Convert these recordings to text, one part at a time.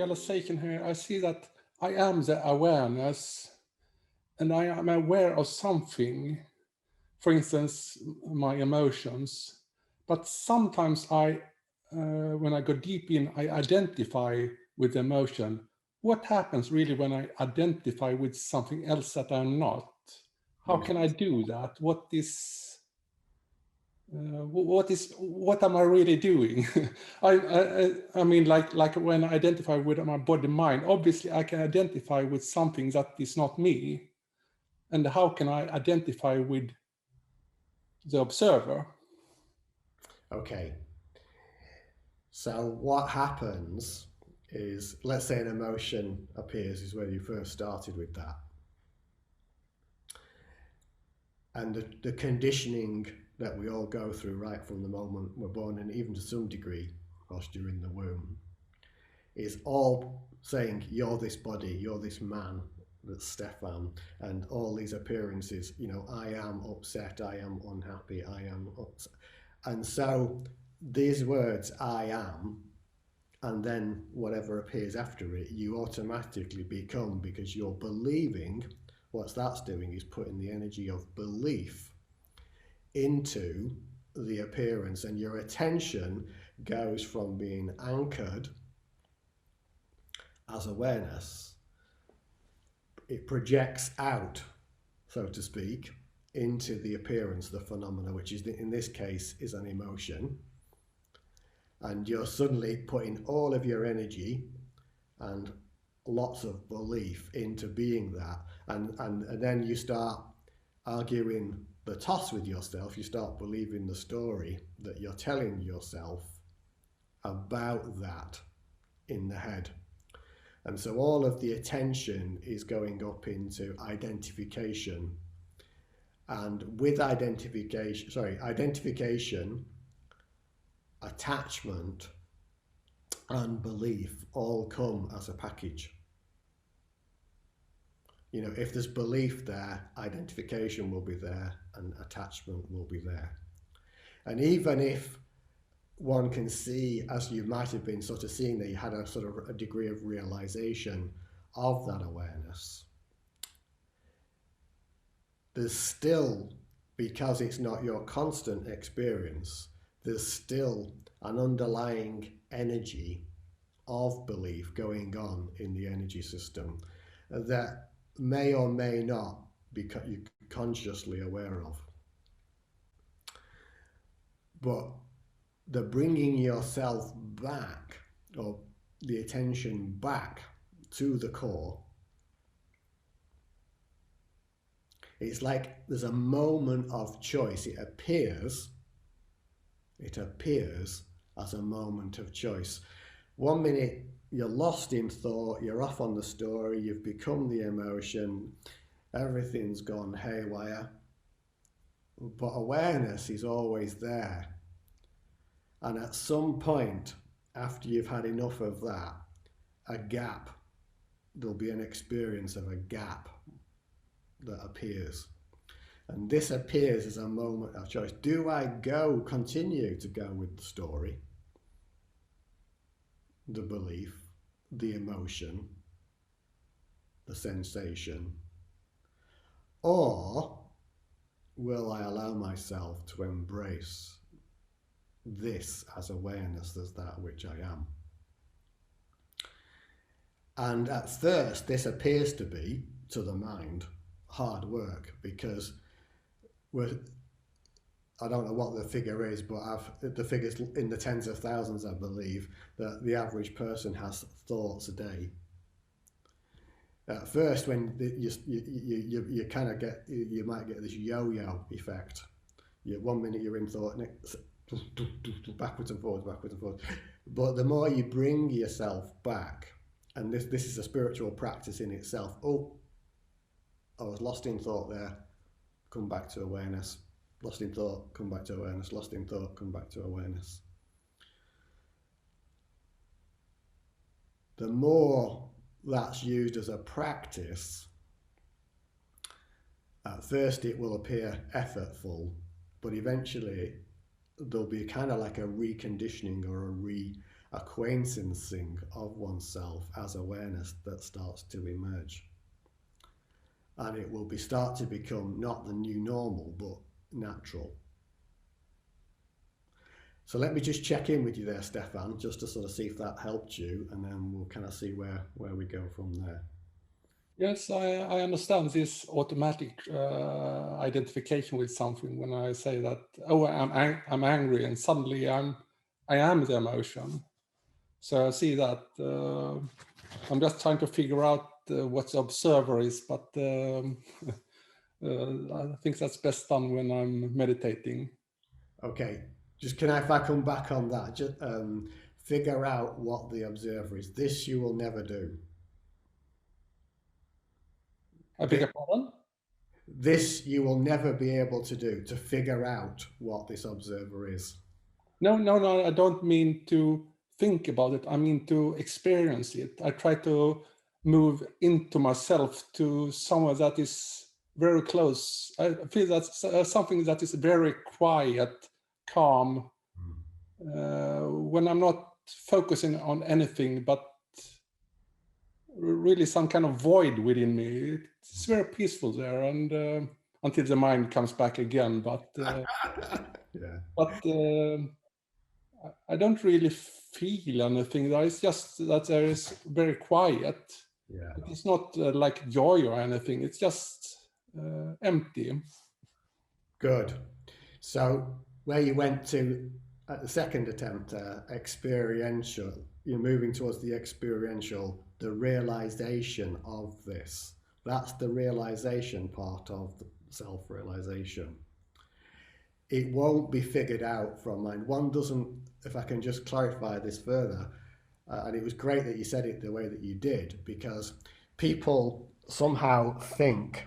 self-realization here, I see that I am the awareness and I am aware of something, for instance, my emotions. But sometimes when I go deep in, I identify with the emotion. What happens really when I identify with something else that I'm not? How can I do that? What am I really doing? I mean, like when I identify with my body mind, obviously I can identify with something that is not me. And how can I identify with the observer? Okay, so what happens is, let's say an emotion appears, is where you first started with that. And the conditioning that we all go through right from the moment we're born, and even to some degree, whilst you're in the womb, is all saying, you're this body, you're this man, that's Stefan, and all these appearances, I am upset, I am unhappy, I am upset. And so these words, I am, and then whatever appears after it, you automatically become, because you're believing. What that's doing is putting the energy of belief into the appearance, and your attention goes from being anchored as awareness, it projects out, so to speak, into the appearance, the phenomena, which is, in this case, is an emotion. And you're suddenly putting all of your energy and lots of belief into being that. And then you start arguing the toss with yourself. You start believing the story that you're telling yourself about that in the head. And so all of the attention is going up into identification. And with identification, attachment, and belief all come as a package. If there's belief there, identification will be there and attachment will be there. And even if one can see, as you might have been sort of seeing, that you had a sort of a degree of realization of that awareness, there's still, because it's not your constant experience, there's still an underlying energy of belief going on in the energy system that may or may not be you're consciously aware of. But the bringing yourself back, or the attention back to the core, it's like there's a moment of choice. It appears as a moment of choice. 1 minute you're lost in thought, you're off on the story, you've become the emotion, everything's gone haywire. But awareness is always there. And at some point, after you've had enough of that, a gap, there'll be an experience of a gap that appears. And this appears as a moment of choice. Do I continue to go with the story, the belief, the emotion, the sensation? Or will I allow myself to embrace this as awareness, as that which I am? And at first, this appears to be, to the mind, hard work, because I don't know what the figure is, but the figure's in the tens of thousands, I believe, that the average person has thoughts a day. At first, when you kind of get, you might get this yo-yo effect. 1 minute you're in thought, next, backwards and forwards. But the more you bring yourself back, and this is a spiritual practice in itself. Oh, I was lost in thought there. Come back to awareness. Lost in thought, come back to awareness. Lost in thought, come back to awareness. The more that's used as a practice, at first it will appear effortful, but eventually there'll be kind of like a reconditioning or acquaintancing of oneself as awareness that starts to emerge. And it will start to become not the new normal, but natural. So let me just check in with you there, Stefan, just to sort of see if that helped you, and then we'll kind of see where we go from there. Yes, I understand this automatic identification with something when I say that, oh, I'm angry, and suddenly I am the emotion. So I see that I'm just trying to figure out what the observer is, but I think that's best done when I'm meditating. Okay, just if I come back on that, just figure out what the observer is. This you will never do. I beg your pardon? This you will never be able to do, to figure out what this observer is. No, I don't mean to think about it. I mean to experience it. I try to move into myself to somewhere that is very close. I feel that's something that is very quiet, calm, when I'm not focusing on anything, but really some kind of void within me. It's very peaceful there, and until the mind comes back again. But Yeah. but I don't really feel anything. It's just that there is very quiet. Yeah. It's not like joy or anything. It's just empty. Good. So where you went to at the second attempt, experiential, you're moving towards the experiential, the realization of this. That's the realization part of the self-realization. It won't be figured out from mind. One doesn't, if I can just clarify this further, and it was great that you said it the way that you did, because people somehow think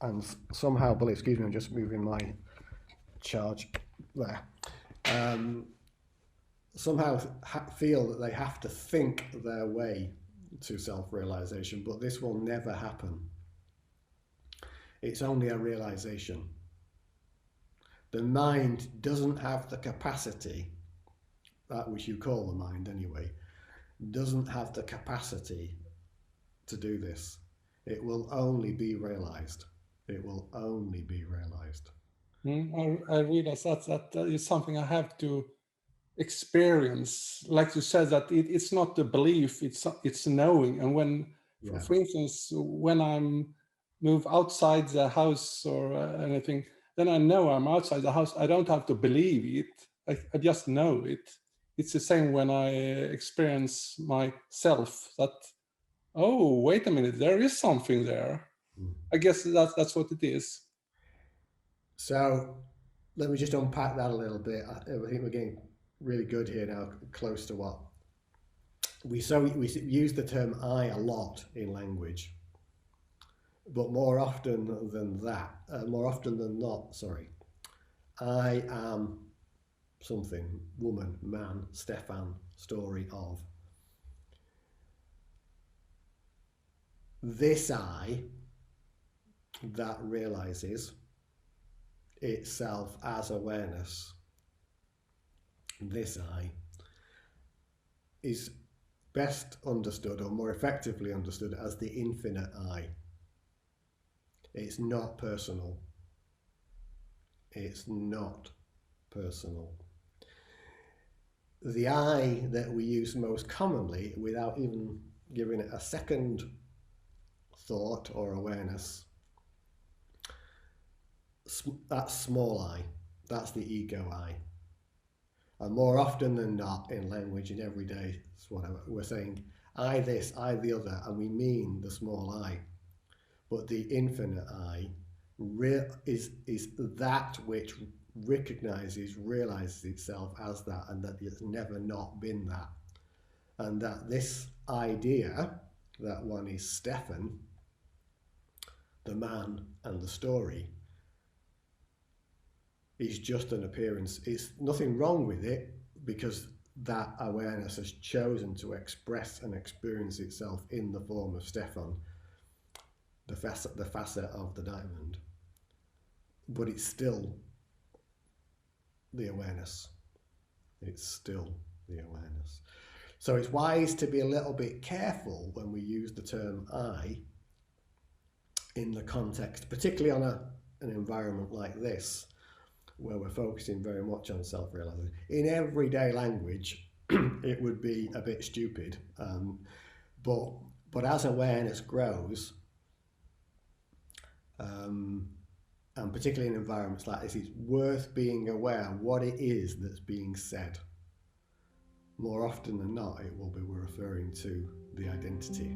and somehow believe, excuse me, I'm just moving my charge there, somehow feel that they have to think their way to self-realization, but this will never happen. It's only a realization. The mind doesn't have the capacity, that which you call the mind anyway, doesn't have the capacity to do this. It will only be realized. It will only be realized. I realize that is something I have to experience. Like you said, that it's not the belief, it's knowing. And when, Yeah. for instance, when I'm move outside the house or anything, then I know I'm outside the house. I don't have to believe it. I just know it. It's the same when I experience myself. That, oh, wait a minute, there is something there. I guess that's what it is. So let me just unpack that a little bit. I think we're getting really good here now, close to what we use the term I a lot in language, but more often than not, I am something, woman, man, Stefan, story of. This I that realizes itself as awareness, this I, is best understood or more effectively understood as the infinite I. It's not personal. It's not personal. The I that we use most commonly, without even giving it a second thought or awareness, that's small I. That's the ego I. And more often than not in language, in everyday, we're saying I this, I the other, and we mean the small I. But the infinite I is that which recognizes, realizes itself as that, and that it's never not been that. And that this idea that one is Stefan, the man and the story, is just an appearance. It's nothing wrong with it, because that awareness has chosen to express and experience itself in the form of Stefan, the facet of the diamond. But it's still the awareness. It's still the awareness. So it's wise to be a little bit careful when we use the term I in the context, particularly on an environment like this, where we're focusing very much on self-realization. In everyday language, it would be a bit stupid, but as awareness grows, and particularly in environments like this, it's worth being aware what it is that's being said. More often than not, it will be we're referring to the identity